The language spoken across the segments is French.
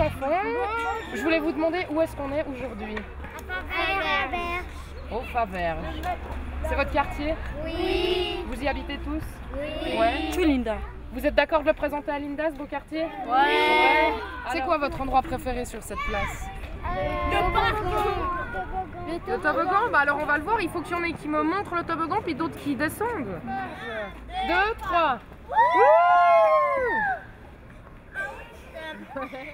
enfants, je voulais vous demander où est-ce qu'on est aujourd'hui. Au Faverges. C'est votre quartier? Oui. Vous y habitez tous? Oui. Ouais. Je suis Linda. Vous êtes d'accord de le présenter à Linda, ce beau quartier? Ouais. C'est quoi votre endroit préféré sur cette place? Le parc. Le toboggan? Bah alors on va le voir, il faut qu'il y en ait qui me montrent le toboggan puis d'autres qui descendent. 2, 3.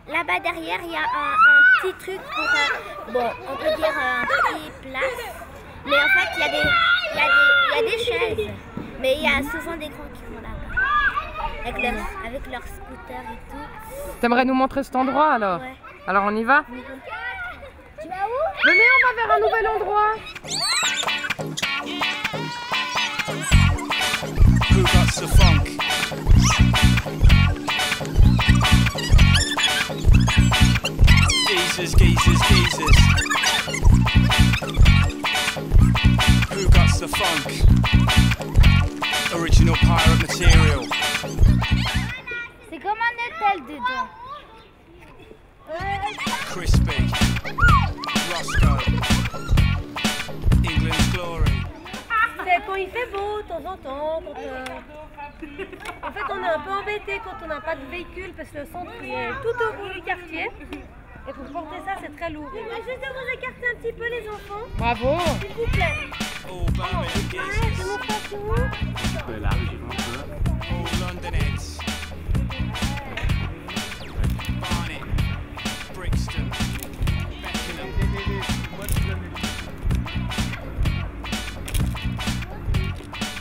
Là-bas derrière, il y a un petit truc pour, bon, on peut dire un petit place. Mais en fait, il y a des chaises. Mais il y a souvent des grands qui vont là-bas. Avec leurs scooters et tout. T'aimerais nous montrer cet endroit alors? Ouais. Alors on y va? Tu vas où? Venez, on va vers un nouvel endroit. Who got the funk? Geezers, geezers, geezers. Who got the funk? Original pirate material. C'est comme un hôtel dedans. Crispy. Roscoe. England's glory. C'est quand il fait beau, de temps en temps. En fait, on est un peu embêté quand on n'a pas de véhicule parce que le centre est tout au bout du quartier. Et pour porter ça, c'est très lourd. J'aimerais juste vous écarter un petit peu, les enfants. Bravo. S'il vous plaît. All Birmingham geezers. All Londonheads. Barnet. Brixton. Beckenham.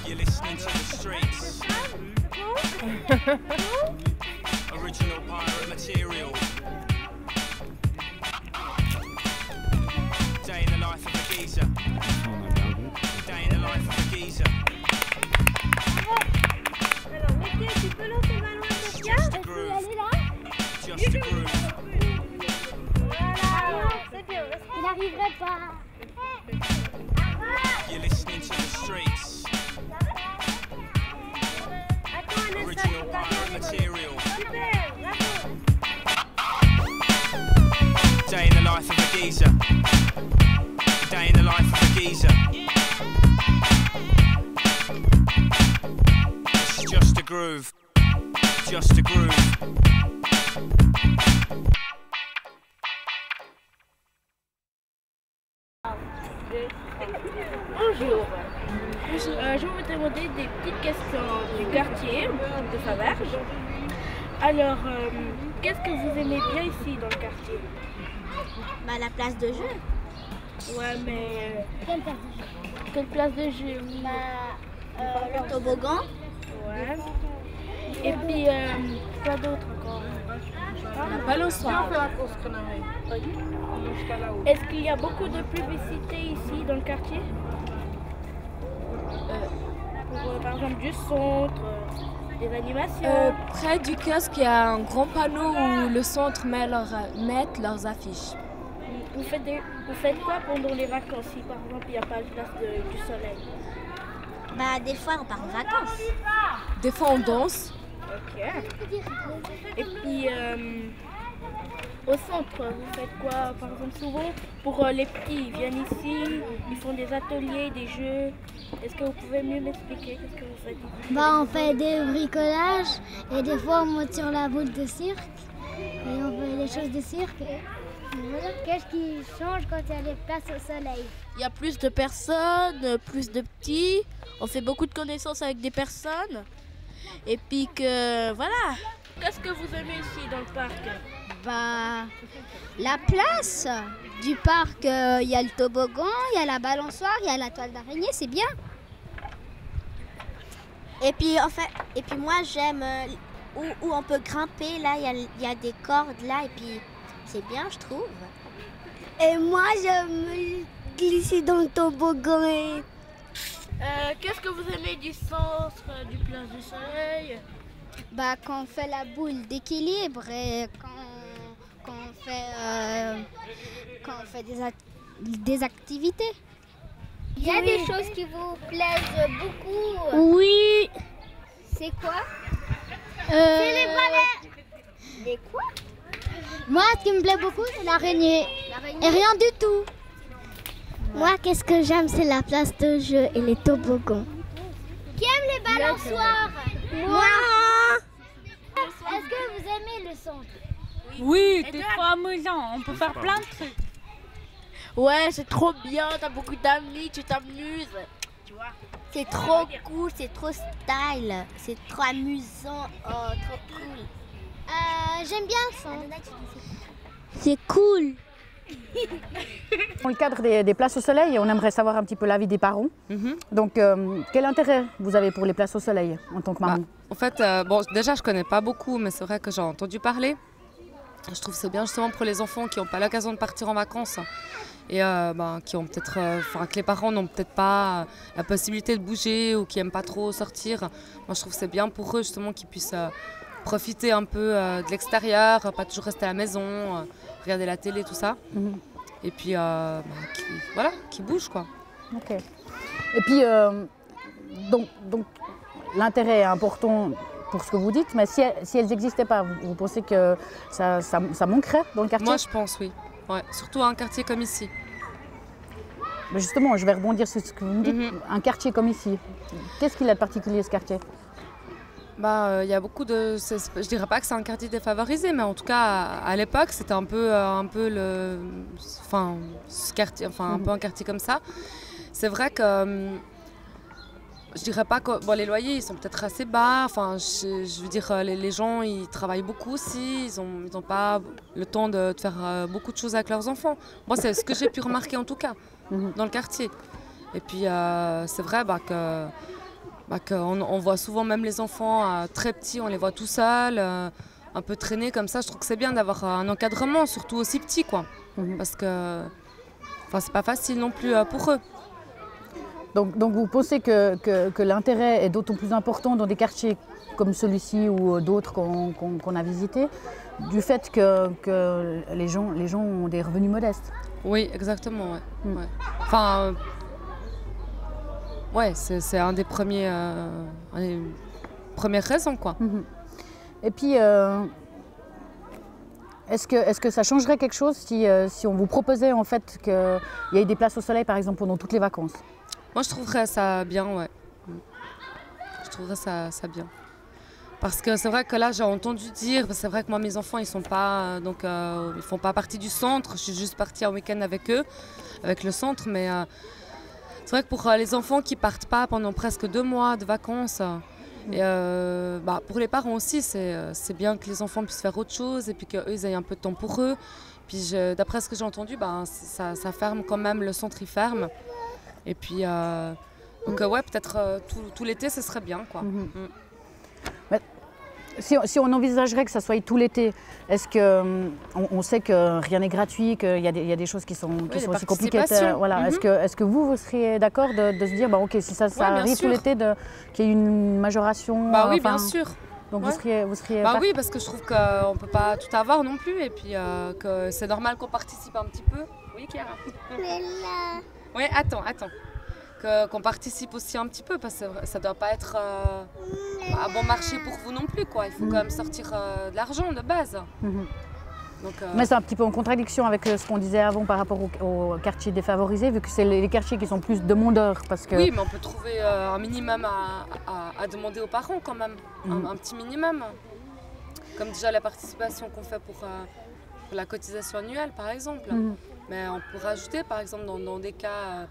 You're listening to the streets. Original pirate material. Day in the life of a geezer. Day in the life of a geezer. Alors, mettez, tu peux lancer ma loin de bien. Just a groove. Just a groove. Voilà, c'est bien. Il n'arriverait pas. You're listening to the streets. Attends, Anessa, Original pirate material. super, bravo. Day in the life of a geezer. Day in the life of a geezer. It's just a groove. Just a groove. Bonjour. Je vais vous demander des petites questions du quartier de Faverges. Alors, qu'est-ce que vous aimez bien ici dans le quartier? Bah, la place de jeu. Ouais, mais Quelle place de jeu? quelle place de jeu? Le toboggan. Ouais. Et puis, quoi d'autre encore? La balançoire. Est-ce qu'il y a beaucoup de publicité ici dans le quartier? Pour, par exemple, du centre, des animations. Près du kiosque, il y a un grand panneau où le centre met leurs affiches. Vous faites quoi pendant les vacances si par exemple il n'y a pas de place du soleil? Bah, des fois, on part en vacances. Des fois, on danse. Ok. Et puis au centre, vous faites quoi par exemple souvent pour les petits? Ils viennent ici, ils font des ateliers, des jeux. Est-ce que vous pouvez mieux m'expliquer qu'est-ce que vous faites ici? Bah, on fait des bricolages et des fois on monte sur la boule de cirque et on fait des choses de cirque. Et voilà. Qu'est-ce qui change quand il y a des places au soleil? Il y a plus de personnes, plus de petits. On fait beaucoup de connaissances avec des personnes. Et puis que voilà. Qu'est-ce que vous aimez ici dans le parc? Bah, la place du parc, il y a le toboggan, il y a la balançoire, il y a la toile d'araignée, c'est bien. Et puis, moi, j'aime où on peut grimper. Là, il y a des cordes là. Et puis, c'est bien, je trouve. Et moi, j'aime glisser dans le toboggan. Qu'est-ce que vous aimez du centre, du place du soleil? Bah, quand on fait la boule d'équilibre et quand on fait des activités. Il y a des choses qui vous plaisent beaucoup. Oui. C'est quoi? C'est les Des quoi? Moi, ce qui me plaît beaucoup, c'est l'araignée. Et rien du tout. Moi, qu'est-ce que j'aime, c'est la place de jeu et les toboggans. Qui aime les balançoires? Moi. Est-ce que vous aimez le centre? Oui, c'est trop amusant, on peut faire plein de trucs. Ouais, c'est trop bien, t'as beaucoup d'amis, tu t'amuses. C'est trop cool, c'est trop style, c'est trop amusant, oh, trop cool. J'aime bien le centre. C'est cool. Dans le cadre des places au soleil, on aimerait savoir un petit peu l'avis des parents. Donc, quel intérêt vous avez pour les places au soleil en tant que maman? En fait, bon, déjà, je connais pas beaucoup, mais c'est vrai que j'ai entendu parler. Je trouve que c'est bien justement pour les enfants qui n'ont pas l'occasion de partir en vacances et qui ont peut-être, que les parents n'ont peut-être pas la possibilité de bouger ou qui n'aiment pas trop sortir. Moi, je trouve que c'est bien pour eux justement qu'ils puissent profiter un peu de l'extérieur, pas toujours rester à la maison, regarder la télé, tout ça. Et puis, qui bougent, quoi. Ok. Et puis, donc l'intérêt est important pour ce que vous dites, mais si elles n'existaient pas, vous pensez que ça manquerait dans le quartier? Moi, je pense, oui. Ouais. Surtout un quartier comme ici. Mais justement, je vais rebondir sur ce que vous me dites. Un quartier comme ici, qu'est-ce qu'il a de particulier, ce quartier? Il y a beaucoup de... Je dirais pas que c'est un quartier défavorisé, mais en tout cas, à l'époque, c'était un peu le... Enfin, ce quartier, un peu un quartier comme ça. C'est vrai que... Je dirais pas que... Bon, les loyers, ils sont peut-être assez bas. Enfin, je veux dire, les gens, ils travaillent beaucoup aussi. Ils ont pas le temps de faire beaucoup de choses avec leurs enfants. Moi, c'est ce que j'ai pu remarquer, en tout cas, dans le quartier. Et puis, c'est vrai qu'on voit souvent même les enfants très petits, on les voit tout seuls, un peu traînés comme ça. Je trouve que c'est bien d'avoir un encadrement, surtout aussi petit, quoi. Parce que c'est pas facile non plus pour eux. Donc vous pensez que l'intérêt est d'autant plus important dans des quartiers comme celui-ci ou d'autres qu'on a visités, du fait que les gens ont des revenus modestes? Oui, exactement, ouais. Ouais. Enfin, c'est un des premières raisons, quoi. Et puis, est-ce que ça changerait quelque chose si on vous proposait en fait qu'il y ait des places au soleil, par exemple, pendant toutes les vacances? Moi, je trouverais ça bien, ouais. Je trouverais ça bien. Parce que c'est vrai que là, j'ai entendu dire, c'est vrai que moi, mes enfants, ils sont pas, ils font pas partie du centre. Je suis juste partie un week-end avec eux, avec le centre, mais c'est vrai que pour les enfants qui partent pas pendant presque 2 mois de vacances, et, pour les parents aussi, c'est bien que les enfants puissent faire autre chose et puis qu'eux, ils aient un peu de temps pour eux. Puis d'après ce que j'ai entendu, ça ferme quand même, le centre, il ferme. Et puis, peut-être tout l'été, ce serait bien, quoi. Si on envisagerait que ça soit tout l'été, est-ce que on sait que rien n'est gratuit, qu'il y a des choses qui sont aussi compliquées. Voilà. Est-ce que vous seriez d'accord de se dire, ok, si ça arrive tout l'été, qu'il y ait une majoration? Oui, bien sûr. Donc vous seriez oui, parce que je trouve qu'on ne peut pas tout avoir non plus, et puis que c'est normal qu'on participe un petit peu. Oui, Chiara. Oui, attends. Qu'on participe aussi un petit peu, parce que ça ne doit pas être un bon marché pour vous non plus, quoi. Il faut quand même sortir de l'argent de base. Donc, mais c'est un petit peu en contradiction avec ce qu'on disait avant par rapport aux quartiers défavorisés, vu que c'est les quartiers qui sont plus demandeurs. Parce que... Oui, mais on peut trouver un minimum à demander aux parents quand même, un petit minimum. Comme déjà la participation qu'on fait pour la cotisation annuelle, par exemple. Mais on peut rajouter, par exemple, dans des cas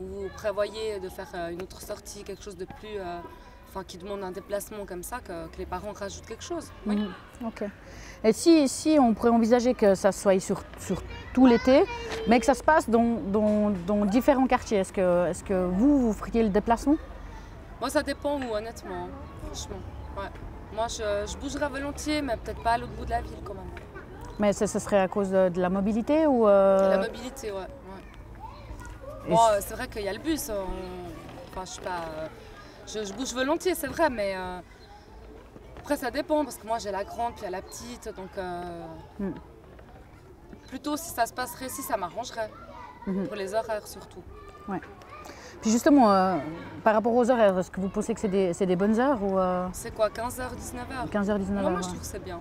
où vous prévoyez de faire une autre sortie, quelque chose de plus, qui demande un déplacement comme ça, que les parents rajoutent quelque chose. Oui. Ok. Et si on pourrait envisager que ça soit sur tout l'été, mais que ça se passe dans différents quartiers, est-ce que vous feriez le déplacement? Moi, ça dépend où, honnêtement, franchement. Ouais. Moi, je bougerais volontiers, mais peut-être pas à l'autre bout de la ville, quand même. Mais ce serait à cause de la mobilité ou La mobilité, ouais. Bon, c'est vrai qu'il y a le bus. Je sais pas. Je bouge volontiers, c'est vrai, mais après ça dépend parce que moi j'ai la grande puis il y a la petite, donc plutôt si ça se passerait ici, ça m'arrangerait pour les horaires surtout. Ouais. Puis justement, par rapport aux horaires, est-ce que vous pensez que c'est des bonnes heures ou C'est quoi, 15h, 19h? 15h, 19h. Moi je trouve que c'est bien.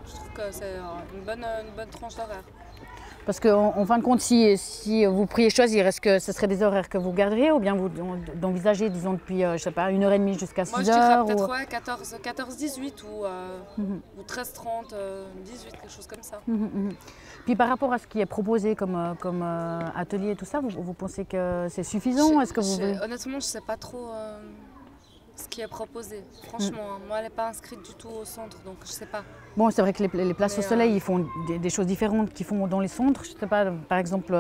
Je trouve que c'est une bonne tranche d'horaire. Parce qu'en fin de compte, si vous pourriez choisir, est-ce que ce seraient des horaires que vous garderiez ou bien vous d'envisager, disons, depuis, je sais pas, 1h30 jusqu'à 6h? Moi, je dirais peut-être ouais, 14-18 ou 13-30, 18, quelque chose comme ça. Puis par rapport à ce qui est proposé comme atelier et tout ça, vous pensez que c'est suffisant? Est-ce que honnêtement, je ne sais pas trop ce qui est proposé. Franchement, moi, elle n'est pas inscrite du tout au centre, donc je ne sais pas. Bon, c'est vrai que les places au soleil, ils font des choses différentes qu'ils font dans les centres. Je ne sais pas, par exemple,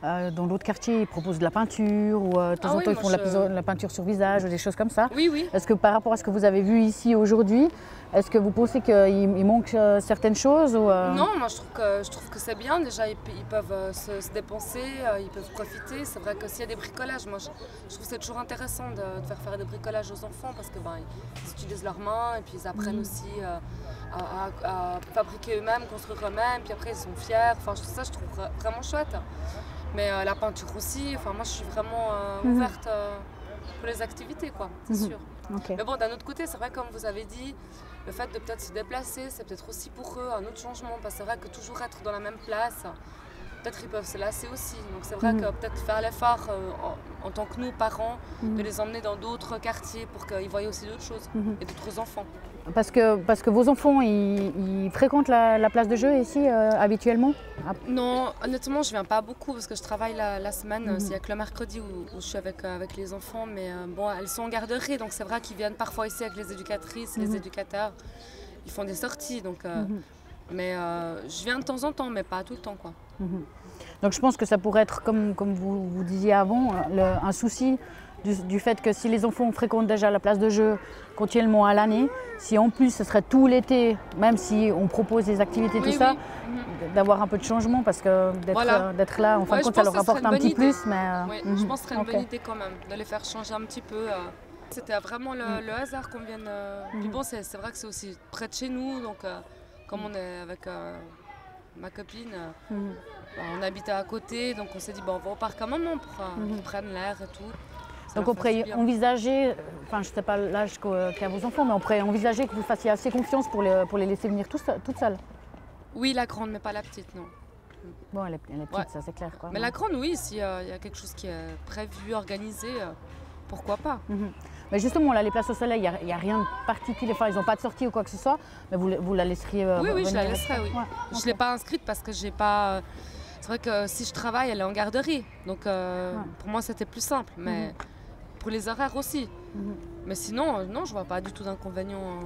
dans d'autres quartiers, ils proposent de la peinture ou de temps en temps, ils font de la peinture sur visage ou des choses comme ça. Oui, oui. Est-ce que par rapport à ce que vous avez vu ici aujourd'hui, est-ce que vous pensez qu'il manque certaines choses ou Non, moi je trouve que c'est bien. Déjà, ils peuvent se dépenser, ils peuvent profiter. C'est vrai que s'il y a des bricolages, moi je trouve que c'est toujours intéressant de faire des bricolages aux enfants parce que ils utilisent leurs mains et puis ils apprennent aussi à fabriquer eux-mêmes, construire eux-mêmes, puis après ils sont fiers. Enfin, ça je trouve vraiment chouette. Mais la peinture aussi, enfin, moi je suis vraiment ouverte pour les activités, quoi, c'est sûr. Okay. Mais bon, d'un autre côté, c'est vrai, comme vous avez dit, le fait de peut-être se déplacer, c'est peut-être aussi pour eux un autre changement, parce que c'est vrai que toujours être dans la même place, peut-être ils peuvent se lasser aussi. Donc c'est vrai que peut-être faire l'effort en tant que nous, parents, de les emmener dans d'autres quartiers pour qu'ils voient aussi d'autres choses et d'autres enfants. Parce que vos enfants, ils fréquentent la place de jeu ici habituellement? Non, honnêtement, je viens pas beaucoup parce que je travaille la semaine. Il n'y a que le mercredi où je suis avec les enfants. Mais bon, elles sont en garderie, donc c'est vrai qu'ils viennent parfois ici avec les éducatrices, les éducateurs. Ils font des sorties, donc... mais je viens de temps en temps, mais pas tout le temps, quoi. Donc je pense que ça pourrait être, comme vous disiez avant, un souci du fait que si les enfants fréquentent déjà la place de jeu continuellement à l'année, si en plus ce serait tout l'été, même si on propose des activités, ça, d'avoir un peu de changement, parce que d'être là, en fin de compte, ça leur apporte un petit plus. Mais, je pense que ce serait une bonne idée quand même, de les faire changer un petit peu. C'était vraiment le hasard qu'on vienne... Puis bon, c'est vrai que c'est aussi près de chez nous, donc comme on est avec ma copine, on habitait à côté, donc on s'est dit, on va au parc un moment pour qu'ils prennent l'air et tout. Donc on pourrait envisager, enfin je ne sais pas l'âge qu'a vos enfants, mais on pourrait envisager que vous fassiez assez confiance pour les laisser venir toutes seules. Oui, la grande, mais pas la petite, non. Bon, elle est petite, ça c'est clair, quoi. Mais la grande, oui, s'il y a quelque chose qui est prévu, organisé, pourquoi pas. Mais justement, là, les places au soleil, il n'y a rien de particulier, enfin ils n'ont pas de sortie ou quoi que ce soit, mais vous la laisseriez Oui, je la laisserai, oui. Ouais, je ne l'ai pas inscrite parce que j'ai pas... C'est vrai que si je travaille, elle est en garderie, donc pour moi c'était plus simple, mais... Pour les horaires aussi. Mais sinon, non, je vois pas du tout d'inconvénient.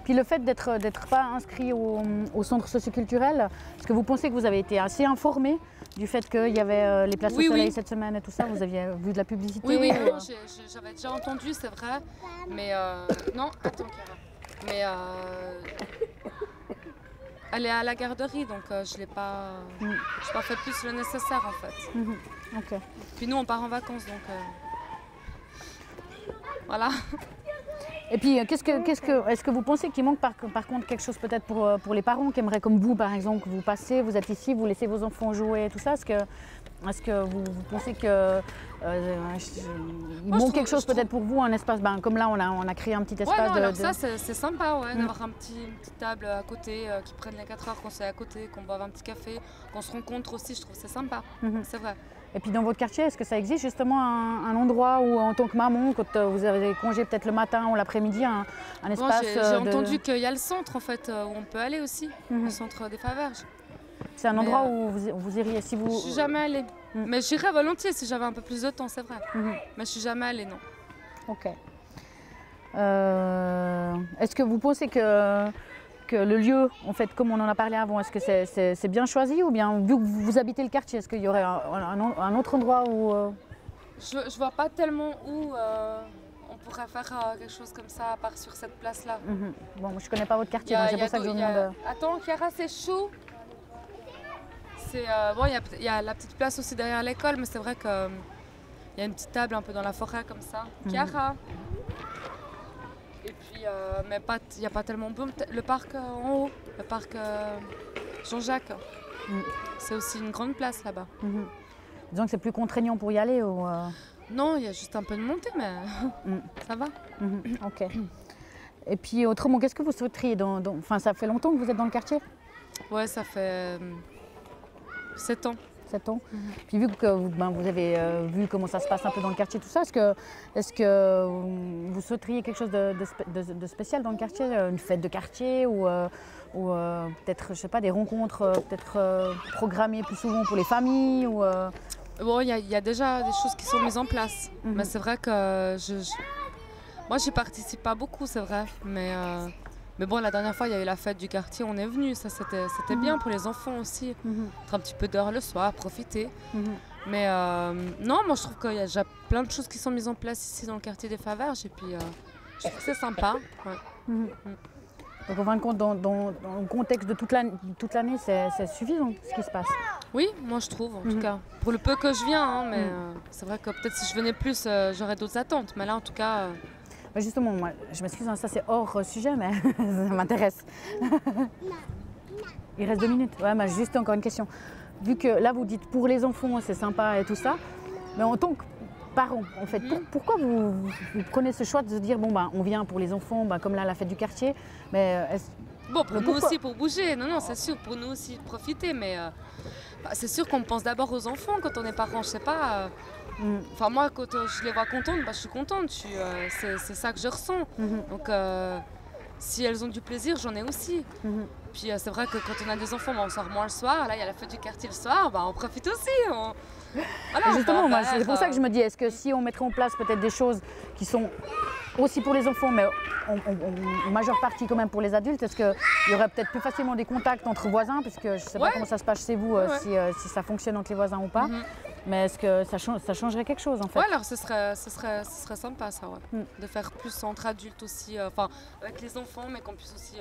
Puis le fait d'être pas inscrit au centre socioculturel, est-ce que vous pensez que vous avez été assez informé du fait qu'il y avait les places au soleil cette semaine et tout ça? Vous aviez vu de la publicité? Oui, j'avais déjà entendu, c'est vrai. Mais non, attends, Chiara. Mais elle est à la garderie, donc je n'ai pas fait plus le nécessaire en fait. Okay. Puis nous, on part en vacances, donc... Voilà. Et puis, est-ce que vous pensez qu'il manque par contre quelque chose peut-être pour les parents qui aimeraient, comme vous par exemple, vous passez, vous êtes ici, vous laissez vos enfants jouer et tout ça? Est-ce que vous pensez qu'il manque quelque chose peut-être pour vous, un espace, comme là on a créé un petit espace alors ça c'est sympa d'avoir une petite table à côté, qui prennent les 4 heures qu'on soit à côté, qu'on boive un petit café, qu'on se rencontre aussi, je trouve que c'est sympa, c'est vrai. Et puis dans votre quartier, est-ce que ça existe justement un endroit où, en tant que maman, quand vous avez congé peut-être le matin ou l'après-midi, un espace J'ai entendu qu'il y a le centre en fait, où on peut aller aussi, le centre des Faverges. C'est un endroit où vous iriez si vous... Je suis jamais allée, mais j'irais volontiers si j'avais un peu plus de temps, c'est vrai. Mais je suis jamais allée, non. Ok. Est-ce que vous pensez que le lieu, en fait, comme on en a parlé avant, est-ce que c'est bien choisi ou bien, vu que vous habitez le quartier, est-ce qu'il y aurait un autre endroit où... Je vois pas tellement où on pourrait faire quelque chose comme ça, à part sur cette place-là. Bon, je connais pas votre quartier, c'est pour ça que je vous demande... Attends, Chiara, c'est chaud. Bon, il y a la petite place aussi derrière l'école, mais c'est vrai qu'il y a une petite table un peu dans la forêt comme ça. Chiara. Et puis, mais il n'y a pas tellement bon. Le parc en haut, le parc Jean-Jacques, c'est aussi une grande place là-bas. Disons que c'est plus contraignant pour y aller ou Non, il y a juste un peu de montée, mais ça va. Ok. Et puis autrement, qu'est-ce que vous souhaiteriez Enfin, ça fait longtemps que vous êtes dans le quartier? Ouais, ça fait 7 ans. 7 ans. Puis vu que vous avez vu comment ça se passe un peu dans le quartier, tout ça, est-ce que vous souhaiteriez quelque chose de spécial dans le quartier? Une fête de quartier ou peut-être, je sais pas, des rencontres peut-être programmées plus souvent pour les familles ou, Bon, il y a déjà des choses qui sont mises en place. Mais c'est vrai que moi, j'y participe pas beaucoup, c'est vrai. Mais bon, la dernière fois, il y a eu la fête du quartier, on est venu. Ça, c'était bien pour les enfants aussi. Être un petit peu dehors le soir, profiter. Mais non, moi, je trouve qu'il y a déjà plein de choses qui sont mises en place ici dans le quartier des Faverges. Et puis, je trouve que c'est sympa. Ouais. Donc, en fin de compte, dans le contexte de toute l'année, c'est suffisant ce qui se passe. Oui, moi, je trouve, en tout cas. Pour le peu que je viens, hein, mais c'est vrai que peut-être si je venais plus, j'aurais d'autres attentes. Mais là, en tout cas... Justement, moi, je m'excuse, ça c'est hors sujet, mais ça m'intéresse. Il reste 2 minutes. Ouais, mais juste encore une question. Vu que là, vous dites pour les enfants, c'est sympa et tout ça, mais en tant que parent, en fait, pourquoi vous prenez ce choix de se dire, bon, on vient pour les enfants, comme là, la fête du quartier, mais bon, pour nous aussi, pour bouger. Non, c'est sûr, pour nous aussi, de profiter, mais c'est sûr qu'on pense d'abord aux enfants quand on est parent, je sais pas... Enfin moi, quand je les vois contentes, je suis contente, c'est ça que je ressens. Donc si elles ont du plaisir, j'en ai aussi. Puis c'est vrai que quand on a des enfants, on sort moins le soir. Là, il y a la fête du quartier le soir, on profite aussi. Voilà, justement, c'est pour ça que je me dis, est-ce que si on mettrait en place peut-être des choses qui sont aussi pour les enfants, mais en majeure partie quand même pour les adultes, est-ce qu'il y aurait peut-être plus facilement des contacts entre voisins, puisque je ne sais pas comment ça se passe chez vous, si ça fonctionne entre les voisins ou pas. Mais est-ce que ça changerait quelque chose en fait? Ouais, alors ce serait sympa ça, de faire plus entre adultes aussi, enfin avec les enfants, mais qu'on puisse aussi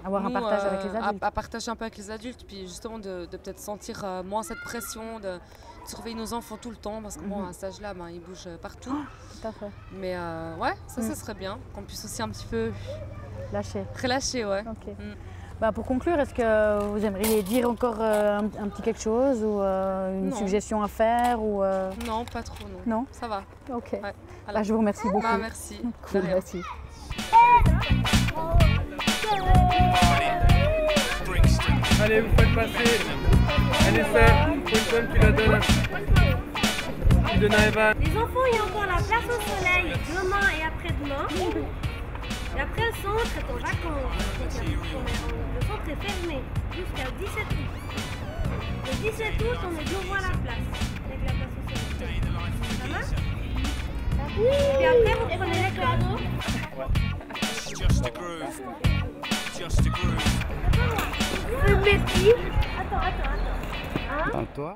avoir un partage avec les adultes. À partager un peu avec les adultes, puis justement de peut-être sentir moins cette pression de surveiller nos enfants tout le temps, parce que bon, à cet âge-là, ils bougent partout. Tout à fait. Mais ouais, ça serait bien, qu'on puisse aussi un petit peu relâcher, ouais. Okay. Pour conclure, est-ce que vous aimeriez dire encore un petit quelque chose ou une suggestion à faire ou Non, pas trop, non. Non? Ça va. Ok. Ouais. Je vous remercie beaucoup. Merci. Cool, merci. Allez, vous faites passer. Allez, Quentin, tu la donnes. Tu donnes à Evan. Les enfants, il y a encore la place au soleil demain et après-demain. Et après, le centre est en vacances. Le centre est fermé jusqu'à 17 août. Le 17 août, on est de nouveau à la place, avec la place au soleil. Ça marche? Et puis après, vous prenez les cadeaux. Just a groove. Just a groove. Le métier. Attends. Dans toi.